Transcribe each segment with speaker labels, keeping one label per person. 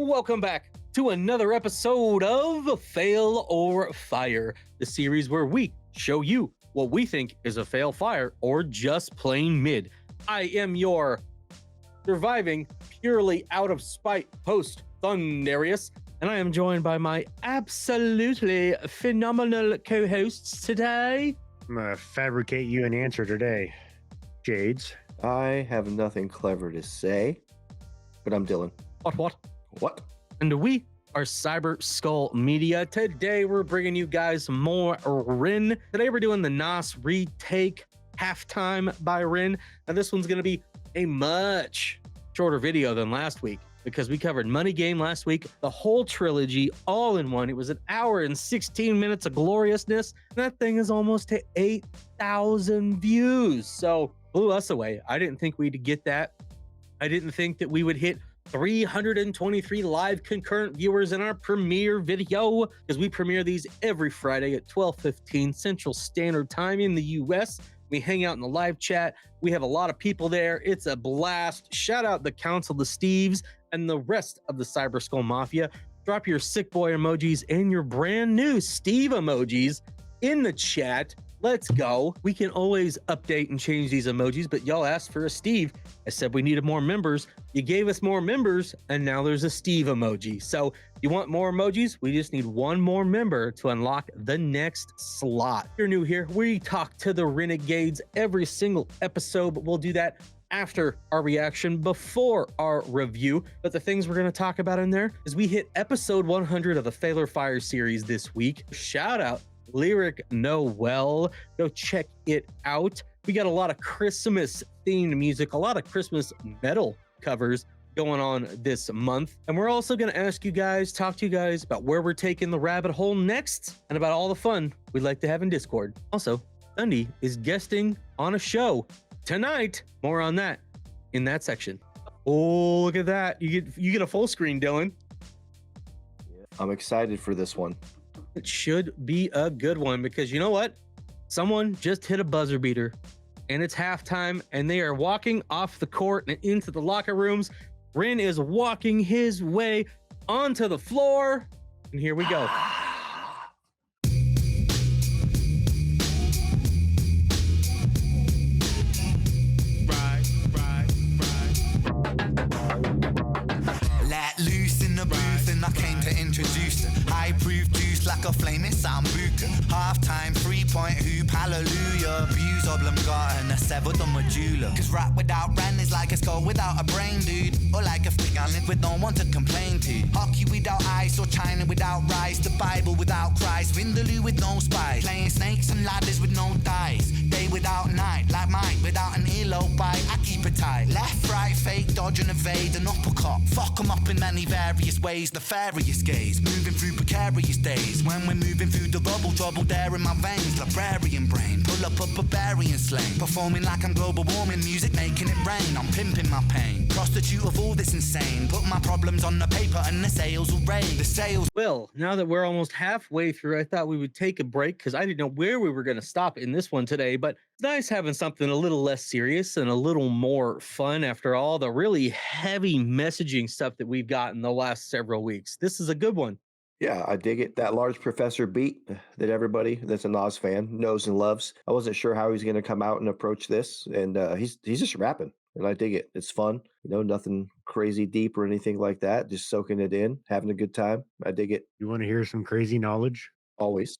Speaker 1: Welcome back to another episode of Fail or Fire, the series where we show you what we think is a fail, fire, or just plain mid. I am your surviving purely out of spite host, Thundarius, and I am joined by my absolutely phenomenal co-hosts today.
Speaker 2: I'm gonna fabricate you an answer today, Jades.
Speaker 3: I have nothing clever to say, but I'm Dylan. What?
Speaker 1: And we are Cyber Skull Media. Today we're bringing you guys more Ren. Today we're doing the Nas Retake Halftime by Ren. Now this one's gonna be a much shorter video than last week because we covered Money Game last week, the whole trilogy all in one. It was an hour and 16 minutes of gloriousness. That thing is almost to 8,000 views. So blew us away. I didn't think we'd get that. I didn't think that we would hit 323 live concurrent viewers in our premiere video, because we premiere these every Friday at 12:15 Central Standard Time in the US. We hang out in the live chat. We have a lot of people there. It's a blast. Shout out the Council of Steves and the rest of the Cyber Skull Mafia. Drop your sick boy emojis and your brand new Steve emojis in the chat. Let's go. We can always update and change these emojis, but y'all asked for a Steve. I said we needed more members. You gave us more members, and now there's a Steve emoji. So you want more emojis? We just need one more member to unlock the next slot. If you're new here, we talk to the Renegades every single episode, but we'll do that after our reaction, before our review. But the things we're going to talk about in there is we hit episode 100 of the Fail or Fire series this week. Shout out Lyric Noel. Go check it out. We got a lot of Christmas themed music, a lot of Christmas metal covers going on this month. And we're also going to talk to you guys about where we're taking the rabbit hole next and about all the fun we'd like to have in Discord. Also, Thundy is guesting on a show tonight. More on that in that section. Oh, look at that. You get a full screen, Dylan.
Speaker 3: I'm excited for this one.
Speaker 1: It should be a good one because you know what? Someone just hit a buzzer beater and it's halftime and they are walking off the court and into the locker rooms. Ren is walking his way onto the floor. And here we go.
Speaker 4: Let loose in the booth and I came to introduce them. High proof juice like a flaming sambuca. Halftime 3-point hoop, hallelujah. Views oblongata and I severed the medulla. Cause rap without Ren is like a skull without a brain, dude. Or like a fig on it with no one to complain to. Hockey without ice or China without rice. The Bible without Christ. Vindaloo with no spice. Playing snakes and ladders with no dice. Day without night, like Mike without an earlobe bite. I keep it tight. Left, right, fake, dodge and evade an uppercut. Fuck 'em up in many various ways. Nefarious gaze. Moving through precarious days. When we're moving through the rubble, trouble there in my veins. Librarian brain. Pull up a barbarian slang. Performing like I'm global warming. Music making it rain. I'm pimping my pain. Prostitute of all this insane. Put my problems on the paper and the sales will rain. The sales.
Speaker 1: Well, now that we're almost halfway through, I thought we would take a break because I didn't know where we were going to stop in this one today, but it's nice having something a little less serious and a little more fun after all the really heavy messaging stuff that we've gotten the last several weeks. This is a good one.
Speaker 3: Yeah, I dig it. That Large Professor beat that everybody that's a Nas fan knows and loves. I wasn't sure how he's going to come out and approach this, and he's just rapping, and I dig it. It's fun. Nothing crazy deep or anything like that. Just soaking it in, having a good time. I dig it.
Speaker 2: You want to hear some crazy knowledge?
Speaker 3: Always.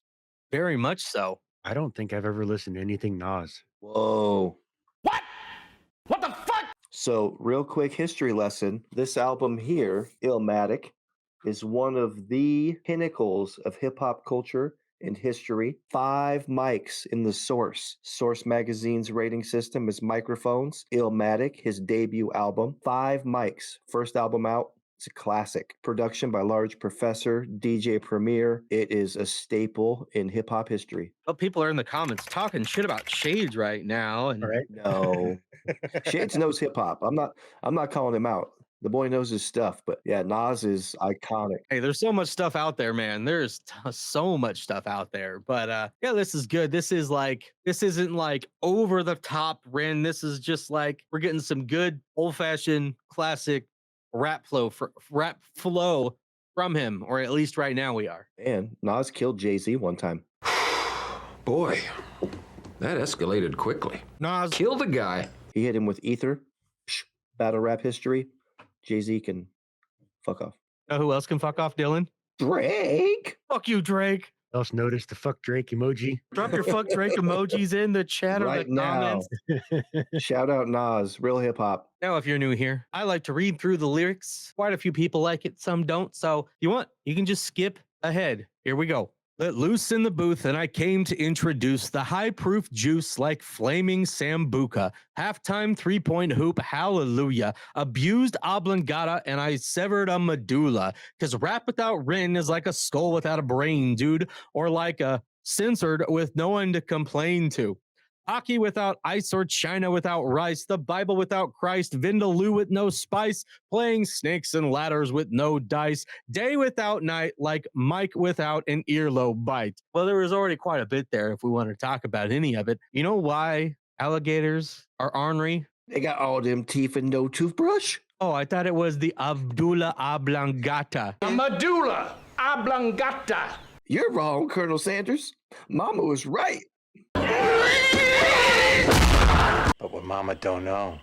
Speaker 1: Very much so.
Speaker 2: I don't think I've ever listened to anything Nas.
Speaker 3: Whoa.
Speaker 4: What? What the fuck?
Speaker 3: So, real quick history lesson. This album here, Illmatic, is one of the pinnacles of hip-hop culture and history. 5 mics in the Source. Source Magazine's rating system is microphones. Illmatic, his debut album. 5 mics. First album out. It's a classic. Production by Large Professor, DJ Premier. It is a staple in hip-hop history.
Speaker 1: Well, people are in the comments talking shit about Shades right now. And
Speaker 2: All right.
Speaker 3: No. Shades knows hip-hop. I'm not calling him out. The boy knows his stuff, but yeah, Nas is iconic.
Speaker 1: hey, there's so much stuff out there, man. There's so much stuff out there. But yeah, this is good. This isn't like over the top Ren. This is just like we're getting some good old fashioned classic rap flow from him, or at least right now we are.
Speaker 3: And Nas killed Jay-Z one time.
Speaker 5: Boy, that escalated quickly.
Speaker 1: Nas
Speaker 5: Kill the guy.
Speaker 3: He hit him with Ether. Psh, battle rap history. Jay-Z can fuck off.
Speaker 1: know who else can fuck off, Dylan?
Speaker 3: Drake.
Speaker 1: Fuck you, Drake.
Speaker 2: Else noticed the fuck Drake emoji.
Speaker 1: Drop your fuck Drake emojis in the chat or
Speaker 3: Right
Speaker 1: the comments.
Speaker 3: Shout out Nas, real hip hop.
Speaker 1: Now, if you're new here, I like to read through the lyrics. Quite a few people like it, some don't. So if you want, you can just skip ahead. Here we go. Let loose in the booth, and I came to introduce the high-proof juice like flaming sambuca. Halftime three-point hoop, hallelujah. Abused oblongata, and I severed a medulla. Because rap without Rin is like a skull without a brain, dude. Or like a censored with no one to complain to. Hockey without ice or China without rice, the Bible without Christ, Vindaloo with no spice, playing snakes and ladders with no dice, day without night, like Mike without an earlobe bite. Well, there was already quite a bit there if we want to talk about any of it. You know why alligators are ornery?
Speaker 3: They got all them teeth and no toothbrush.
Speaker 1: Oh, I thought it was the Abdullah oblongata.
Speaker 5: Medulla oblongata.
Speaker 3: You're wrong, Colonel Sanders. Mama was right.
Speaker 6: But what Mama don't know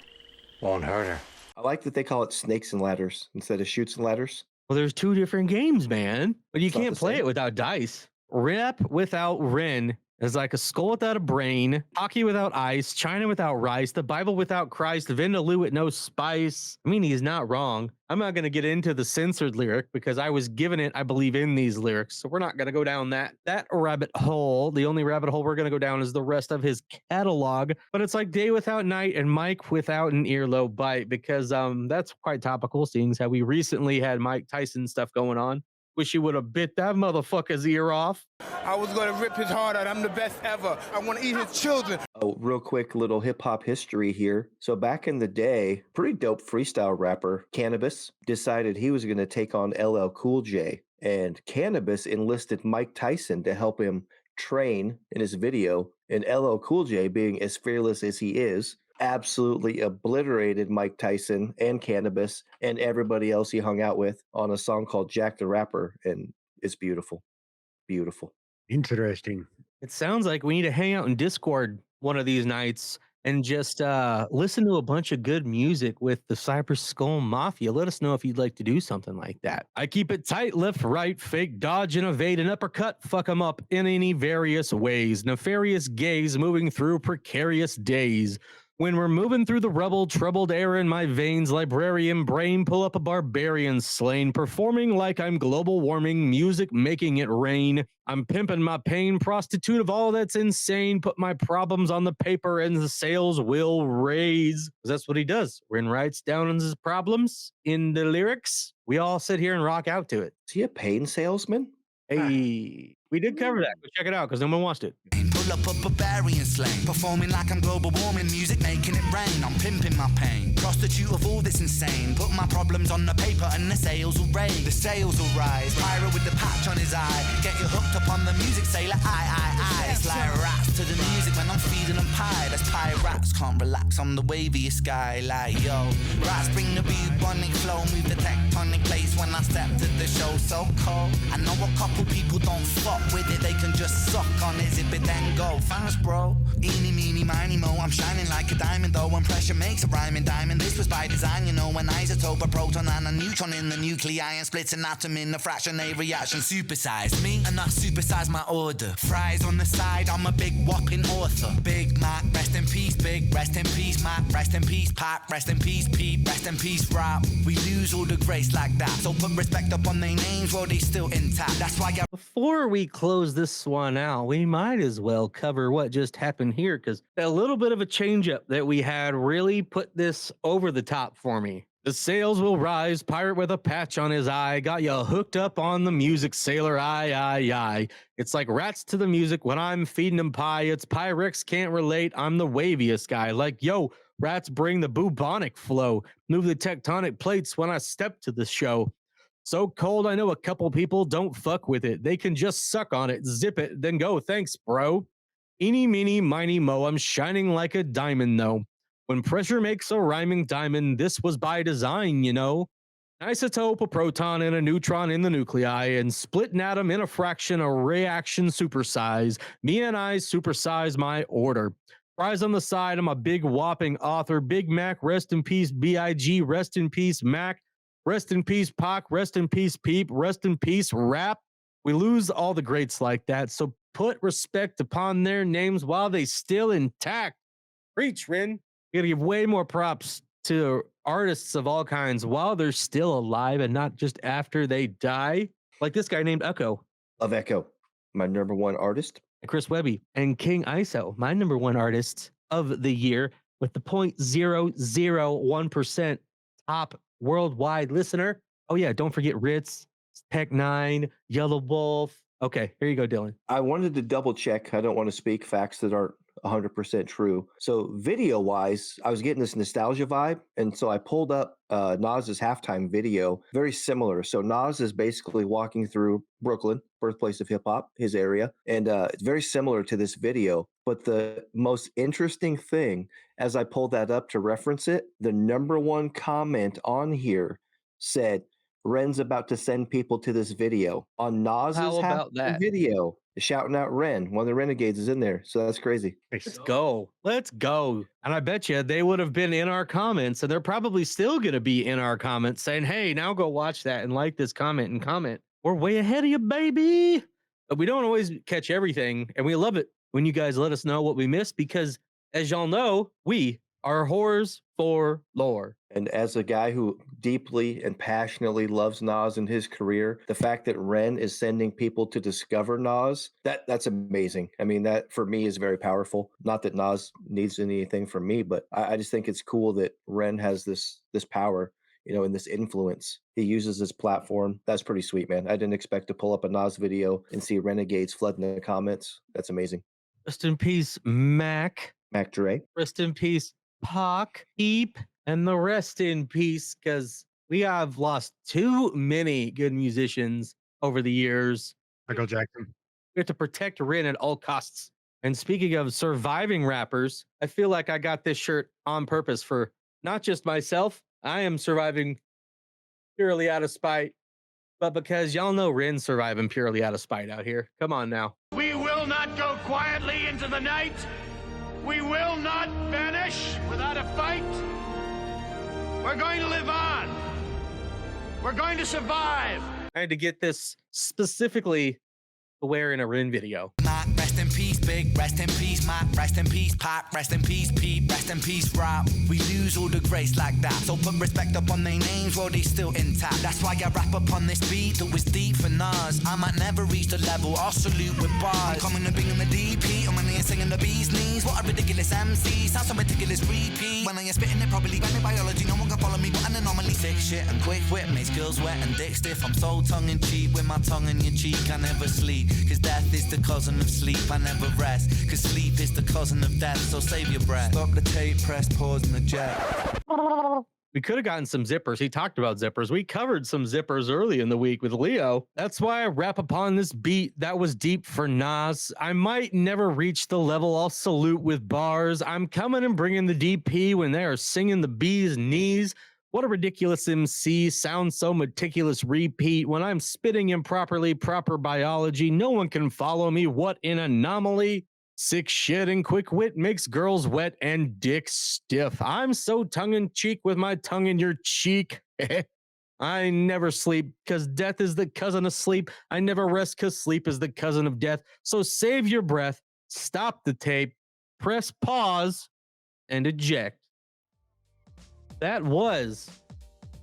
Speaker 6: won't hurt her.
Speaker 3: I like that they call it snakes and ladders instead of shoots and ladders.
Speaker 1: Well, there's two different games, man. But you
Speaker 3: It's not
Speaker 1: can't
Speaker 3: the
Speaker 1: play
Speaker 3: same.
Speaker 1: it without dice. Rap without Ren is like a skull without a brain, hockey without ice, China without rice, the Bible without Christ, Vindaloo with no spice. I mean, he's not wrong. I'm not going to get into the censored lyric because I was given it, I believe, in these lyrics. So we're not going to go down that rabbit hole. The only rabbit hole we're going to go down is the rest of his catalog. But it's like day without night and Mike without an earlobe bite because that's quite topical, seeing as how we recently had Mike Tyson stuff going on. Wish he would have bit that motherfucker's ear off.
Speaker 7: I was gonna rip his heart out. I'm the best ever. I want to eat his children.
Speaker 3: Oh, real quick little hip hop history here. So back in the day, pretty dope freestyle rapper Cannabis decided he was going to take on LL Cool J, and Cannabis enlisted Mike Tyson to help him train in his video. And LL Cool J, being as fearless as he is, absolutely obliterated Mike Tyson and Cannabis and everybody else he hung out with on a song called Jack the Rapper. And it's beautiful. Beautiful.
Speaker 2: Interesting.
Speaker 1: It sounds like we need to hang out in Discord one of these nights and just listen to a bunch of good music with the Cypress Skull Mafia. Let us know if you'd like to do something like that. I keep it tight, left, right, fake, dodge, and evade, an uppercut, fuck them up in any various ways. Nefarious gaze moving through precarious days. When we're moving through the rubble, troubled air in my veins, librarian brain, pull up a barbarian slain, performing like I'm global warming, music making it rain. I'm pimping my pain, prostitute of all that's insane, put my problems on the paper and the sales will raise. That's what he does. Ren writes down his problems in the lyrics. We all sit here and rock out to it.
Speaker 3: Is he a pain salesman?
Speaker 1: Hey, we did cover that. Go check it out because no one watched it.
Speaker 4: Pull up a barbarian slang, performing like I'm global warming, music making it rain. I'm pimping my pain, prostitute of all this insane. Put my problems on the paper and the sales will raise. The sales will rise. Pyro with the patch on his eye, get you hooked up on the music. Sailor, I. It's like raps to the music when I'm feeding them pie. That's pie raps, can't relax on the waviest guy. Like yo, raps bring the bubonic flow, move the tectonic place when I step to the show. So cold. I know a couple people don't fuck with it, they can just suck on it, zip it then go fast, bro. Eeny, meeny, miny, mo. I'm shining like a diamond, though. When pressure makes a rhyming diamond, this was by design, you know. When isotope, a proton and a neutron in the nuclei and splits an atom in a fraction, a reaction. Supersize me, and I supersize my order. Fries on the side, I'm a big whopping author. Big Mac, rest in peace, big. Rest in peace, Mac. Rest in peace, Pac. Rest in peace, Pete. Rest in peace, rap. We lose all the grace like that. So put respect up on their names while they still intact. That's why I
Speaker 1: Before we close this one out, we might as well cover what just happened here because a little bit of a change up that we had really put this over the top for me. The sales will rise, pirate with a patch on his eye, got you hooked up on the music, sailor, I. It's like rats to the music when I'm feeding them pie. It's Pyrex, can't relate, I'm the waviest guy. Like, yo, rats bring the bubonic flow, move the tectonic plates when I step to the show. So cold, I know a couple people don't fuck with it. They can just suck on it, zip it, then go, thanks, bro. Eeny, meeny, miny, mo, I'm shining like a diamond, though. When pressure makes a rhyming diamond, this was by design, you know. isotope, a proton, and a neutron in the nuclei, and split an atom in a fraction, a reaction supersize. Me and I supersize my order. Fries on the side, I'm a big whopping author. Big Mac, rest in peace. B.I.G., rest in peace. Mac, rest in peace. Pac, rest in peace. Peep, rest in peace. Rap. We lose all the greats like that, so put respect upon their names while they still intact. Preach, Rin. You gotta give way more props to artists of all kinds while they're still alive and not just after they die. Like this guy named Echo.
Speaker 3: Of Echo, my number one artist.
Speaker 1: Chris Webby and King ISO, my number one artist of the year with the 0.001% top worldwide listener. Oh yeah, don't forget Ritz, Tech Nine, Yellow Wolf. Okay, here you go, Dylan.
Speaker 3: I wanted to double check. I don't want to speak facts that aren't 100% true. So video wise, I was getting this nostalgia vibe. And so I pulled up Nas's halftime video, very similar. So Nas is basically walking through Brooklyn, birthplace of hip hop, his area. And it's very similar to this video. But the most interesting thing, as I pulled that up to reference it, the number one comment on here said, Ren's about to send people to this video. On Nas's video, shouting out Ren. One of the Renegades is in there. So that's crazy.
Speaker 1: Let's go. Let's go. And I bet you they would have been in our comments, and they're probably still going to be in our comments saying, hey, now go watch that and like this comment and comment. We're way ahead of you, baby. But we don't always catch everything, and we love it when you guys let us know what we missed because, as y'all know, we are whores for lore.
Speaker 3: And as a guy who deeply and passionately loves Nas and his career, the fact that Ren is sending people to discover Nas, that's amazing. I mean, that for me is very powerful. Not that Nas needs anything from me, but I just think it's cool that Ren has this power, you know, and this influence. He uses his platform. That's pretty sweet, man. I didn't expect to pull up a Nas video and see Renegades flooding the comments. That's amazing.
Speaker 1: Rest in peace, Mac.
Speaker 3: Mac Dre.
Speaker 1: Rest in peace, Pac, Eep, and the rest in peace, because we have lost too many good musicians over the years.
Speaker 2: Michael Jackson.
Speaker 1: We have to protect Rin at all costs. And speaking of surviving rappers, I feel like I got this shirt on purpose for not just myself. I am surviving purely out of spite, but because y'all know Rin's surviving purely out of spite out here. Come on now.
Speaker 8: We will not go quietly into the night. We will not vanish without a fight. We're going to live on. We're going to survive.
Speaker 1: I had to get this specifically to wear in a Rin video.
Speaker 4: Mac, rest in peace, Big, rest in peace, Mac, rest in peace, Pac, rest in peace, Pete, rest in peace, Rap. We lose all the grace like that, so put respect upon their names while they still intact. That's why I rap upon this beat that was deep for Nas. I might never reach the level, I'll salute with bars. I'm coming to bring in the DP, I'm in here singing the bee's knees. What a ridiculous MC, sounds so ridiculous repeat. When I am spitting it properly, when in biology, no one can follow me, but an anomaly. Thick shit and quick wit makes girls wet and dick stiff. I'm so tongue-in-cheek with my tongue in your cheek, I never sleep. Cause death is the cousin of sleep, I never rest. Cause sleep is the cousin of death, so save your breath. Stop the tape, press pause and eject.
Speaker 1: We could have gotten some zippers. He talked about zippers. We covered some zippers early in the week with Leo. That's why I rap upon this beat that was deep for Nas. I might never reach the level I'll salute with bars. I'm coming and bringing the DP when they are singing the bee's knees. What a ridiculous MC, sounds so meticulous, repeat. When I'm spitting improperly, proper biology, no one can follow me, what an anomaly. Sick shit and quick wit makes girls wet and dick stiff. I'm so tongue-in-cheek with my tongue in your cheek. I never sleep, because death is the cousin of sleep. I never rest, because sleep is the cousin of death. So save your breath, stop the tape, press pause, and eject. That was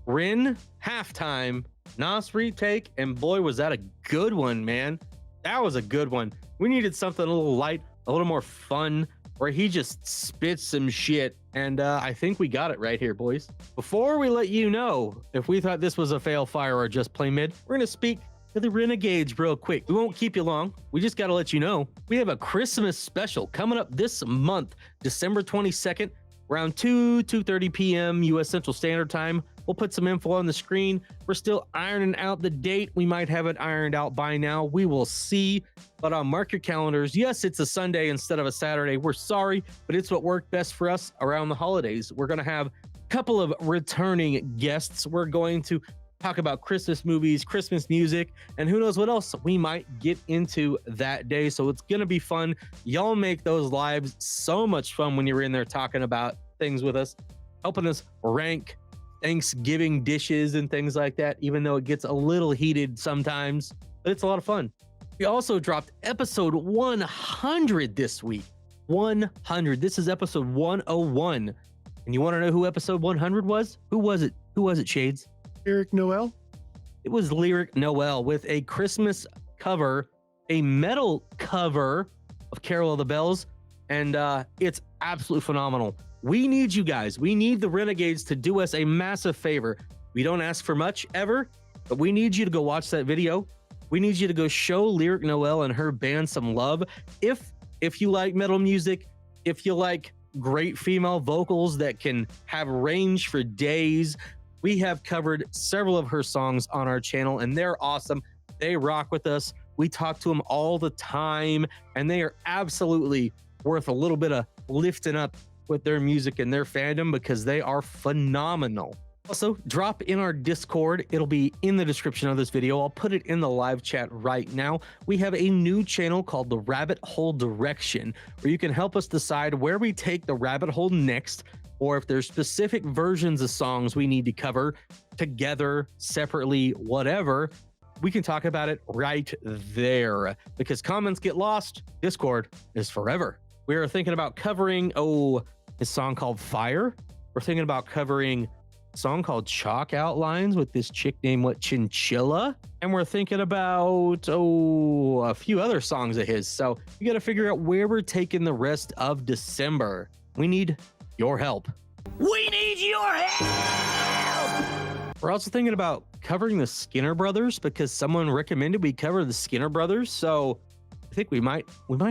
Speaker 1: Rin halftime, Nas Retake, and boy, was that a good one, man. That was a good one. We needed something a little light, a little more fun, where he just spits some shit, and I think we got it right here, boys. Before we let you know if we thought this was a fail fire or just play mid, we're gonna speak to the Renegades real quick. We won't keep you long. We just gotta let you know we have a Christmas special coming up this month, December 22nd. Around 2:30 p.m. U.S. Central Standard Time. We'll put some info on the screen. We're still ironing out the date. We might have it ironed out by now. We will see. But mark your calendars. Yes, it's a Sunday instead of a Saturday. We're sorry, but it's what worked best for us around the holidays. We're going to have a couple of returning guests. We're going to talk about Christmas movies, Christmas music, and who knows what else we might get into that day. So it's going to be fun. Y'all make those lives so much fun when you're in there talking about things with us, helping us rank Thanksgiving dishes and things like that, even though it gets a little heated sometimes, but it's a lot of fun. We also dropped episode 100 this week. 100. This is episode 101. And you want to know who episode 100 was? Who was it? Who was it, Shades?
Speaker 2: Eric Noel?
Speaker 1: It was Lyric Noel with a Christmas cover, a metal cover of Carol of the Bells, and it's absolutely phenomenal. We need you guys. We need the Renegades to do us a massive favor. We don't ask for much ever, but we need you to go watch that video. We need you to go show Lyric Noel and her band some love. If you like metal music, if you like great female vocals that can have range for days, we have covered several of her songs on our channel, and they're awesome. They rock with us. We talk to them all the time, and they are absolutely worth a little bit of lifting up with their music and their fandom because they are phenomenal. Also, drop in our Discord. It'll be in the description of this video. I'll put it in the live chat right now. We have a new channel called the Rabbit Hole Direction, where you can help us decide where we take the rabbit hole next, or if there's specific versions of songs we need to cover together, separately, whatever. We can talk about it right there because comments get lost. Discord is forever. We are thinking about covering, a song called Fire. We're thinking about covering a song called Chalk Outlines with this chick named Chinchilla. And we're thinking about, a few other songs of his. So we got to figure out where we're taking the rest of December. We need your help.
Speaker 4: We need your help!
Speaker 1: We're also thinking about covering the Skinner Brothers because someone recommended we cover the Skinner Brothers. So I think we might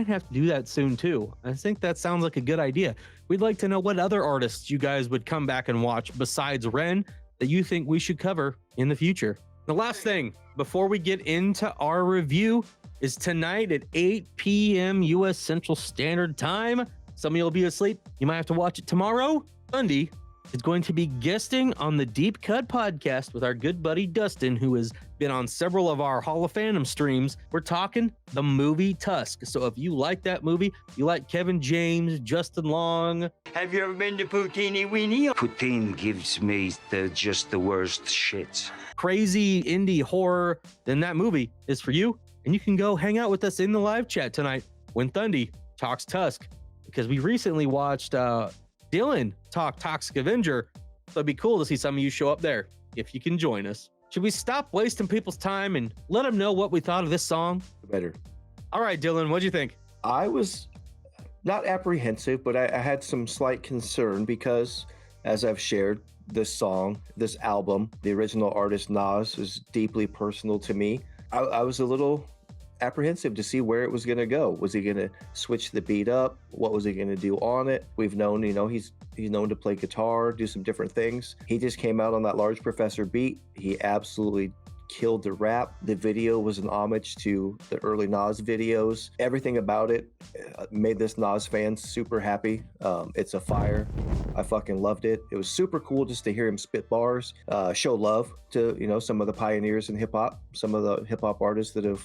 Speaker 1: have to do that soon too. I think that sounds like a good idea. We'd like to know what other artists you guys would come back and watch besides Ren that you think we should cover in the future. The last thing before we get into our review is tonight at 8 p.m. U.S. Central Standard Time. Some of you will be asleep. You might have to watch it tomorrow. Sunday is going to be guesting on the Deep Cut podcast with our good buddy Dustin, who has been on several of our Hall of Fandom streams. We're talking the movie Tusk. So if you like that movie, you like Kevin James, Justin Long.
Speaker 9: Have you ever been to Poutine Weenie?
Speaker 10: Poutine gives me just the worst shits.
Speaker 1: Crazy indie horror, then that movie is for you. And you can go hang out with us in the live chat tonight when Thundy talks Tusk, because we recently watched Dylan talk Toxic Avenger. So it'd be cool to see some of you show up there if you can join us. Should we stop wasting people's time and let them know what we thought of this song?
Speaker 3: Better.
Speaker 1: All right, Dylan, what'd you think?
Speaker 3: I was not apprehensive, but I had some slight concern because, as I've shared, this song, this album, the original artist Nas is deeply personal to me. I was a little apprehensive to see where it was going to go. Was he going to switch the beat up? What was he going to do on it? We've known, he's known to play guitar, do some different things. He just came out on that Large Professor beat. He absolutely killed the rap. The video was an homage to the early Nas videos. Everything about it made this Nas fan super happy. It's a fire. I fucking loved it. It was super cool just to hear him spit bars, show love to, some of the pioneers in hip hop, some of the hip hop artists that have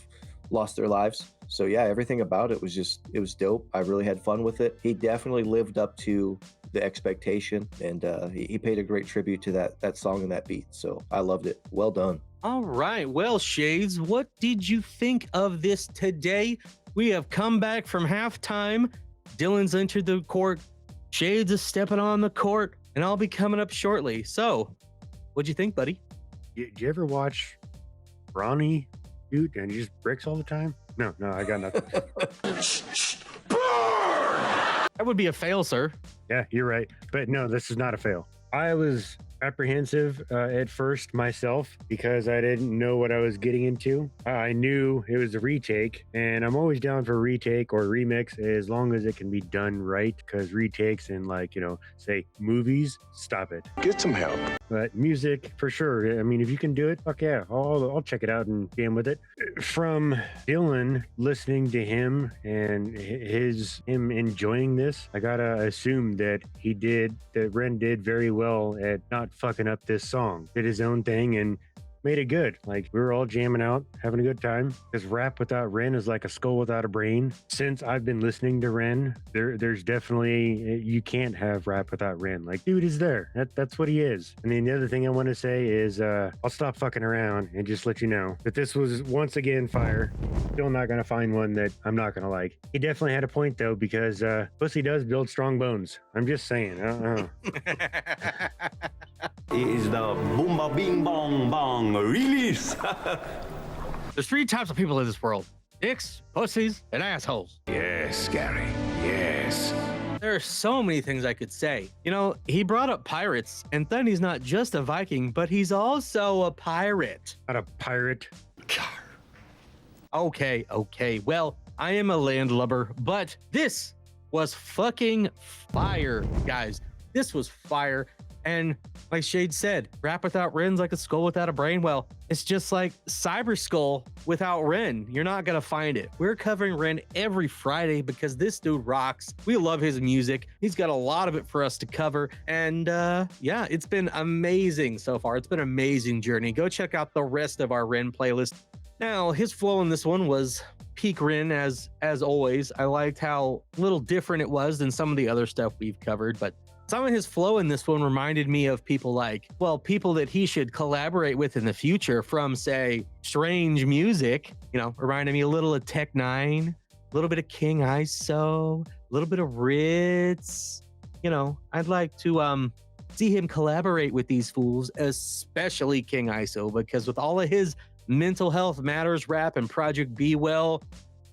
Speaker 3: lost their lives. So yeah, everything about it was dope. I really had fun with it. He definitely lived up to the expectation, and he paid a great tribute to that song and that beat. So I loved it. Well done.
Speaker 1: All right. Well, Shades, what did you think of this today? We have come back from halftime. Dylan's entered the court. Shades is stepping on the court, and I'll be coming up shortly. So what'd you think, buddy?
Speaker 2: Do you ever watch Ronnie shoot and he just bricks all the time? No, I got nothing.
Speaker 1: That would be a fail, sir.
Speaker 2: Yeah, you're right. But no, this is not a fail. I was apprehensive at first myself because I didn't know what I was getting into. I knew it was a retake, and I'm always down for retake or remix as long as it can be done right, because retakes and say movies, stop it.
Speaker 6: Get some help.
Speaker 2: But music, for sure. I mean, if you can do it, fuck yeah, I'll check it out and jam with it. From Dylan, listening to him and him enjoying this, I gotta assume that Ren did very well at not fucking up this song. Did his own thing and made it good. Like, we were all jamming out, having a good time. Because rap without Ren is like a skull without a brain. Since I've been listening to Ren, there's definitely, you can't have rap without Ren. Like, dude is there. That's what he is. And then the other thing I want to say is, I'll stop fucking around and just let you know that this was once again fire. Still not gonna find one that I'm not gonna like. He definitely had a point though, because pussy does build strong bones. I'm just saying.
Speaker 11: It is the boomba bing bong bong release.
Speaker 1: There's 3 types of people in this world: dicks, pussies, and assholes.
Speaker 11: Yes, Gary. Yes.
Speaker 1: There are so many things I could say. You know, he brought up pirates, and then he's not just a Viking, but he's also a pirate.
Speaker 2: Not a pirate.
Speaker 1: Okay. Well, I am a landlubber, but this was fucking fire, guys. This was fire. And like Shade said, rap without Ren's like a skull without a brain. Well, it's just like Cyber Skull without Ren. You're not gonna find it. We're covering Ren every Friday because this dude rocks. We love his music. He's got a lot of it for us to cover. And yeah, it's been amazing so far. It's been an amazing journey. Go check out the rest of our Ren playlist. Now, his flow in this one was peak Ren as always. I liked how little different it was than some of the other stuff we've covered, but some of his flow in this one reminded me of people like, well, people that he should collaborate with in the future from, say, Strange Music, you know, reminded me a little of Tech Nine, a little bit of King ISO, a little bit of Ritz. You know, I'd like to see him collaborate with these fools, especially King ISO, because with all of his Mental Health Matters rap and Project Be Well,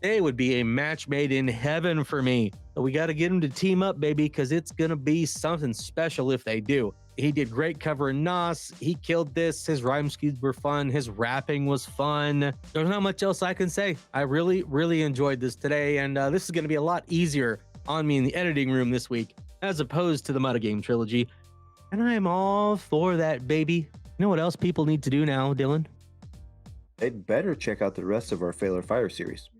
Speaker 1: they would be a match made in heaven for me. So we got to get them to team up, baby, because it's going to be something special if they do. He did great covering Nas. He killed this. His rhyme schemes were fun. His rapping was fun. There's not much else I can say. I really, really enjoyed this today. And this is going to be a lot easier on me in the editing room this week, as opposed to the Meta Game trilogy. And I am all for that, baby. You know what else people need to do now, Dylan?
Speaker 3: They'd better check out the rest of our Fail or Fire series.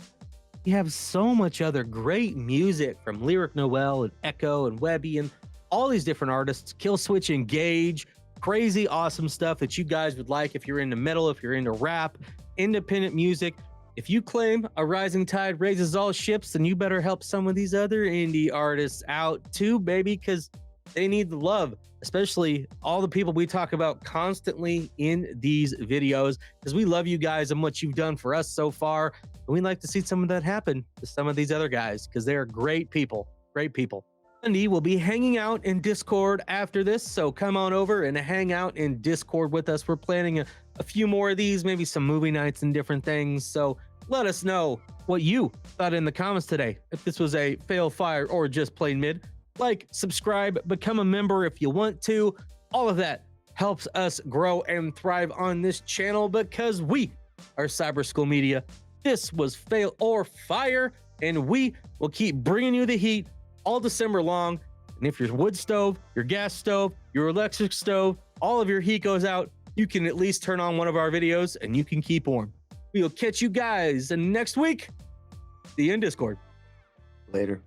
Speaker 1: We have so much other great music from Lyric Noel and Echo and Webby and all these different artists, Killswitch Engage, crazy awesome stuff that you guys would like if you're into metal, if you're into rap, independent music. If you claim a rising tide raises all ships, then you better help some of these other indie artists out too, baby, because they need the love, especially all the people we talk about constantly in these videos, because we love you guys and what you've done for us so far. And we'd like to see some of that happen to some of these other guys, because they are great people, great people. Andy will be hanging out in Discord after this, so come on over and hang out in Discord with us. We're planning a few more of these, maybe some movie nights and different things. So let us know what you thought in the comments today. If this was a fail, fire, or just plain mid. Like, subscribe, become a member if you want to. All of that helps us grow and thrive on this channel because we are Cyber School Media. This was Fail or Fire, and we will keep bringing you the heat all December long. And if your wood stove, your gas stove, your electric stove, all of your heat goes out, you can at least turn on one of our videos and you can keep warm. We will catch you guys next week. See you in Discord.
Speaker 3: Later.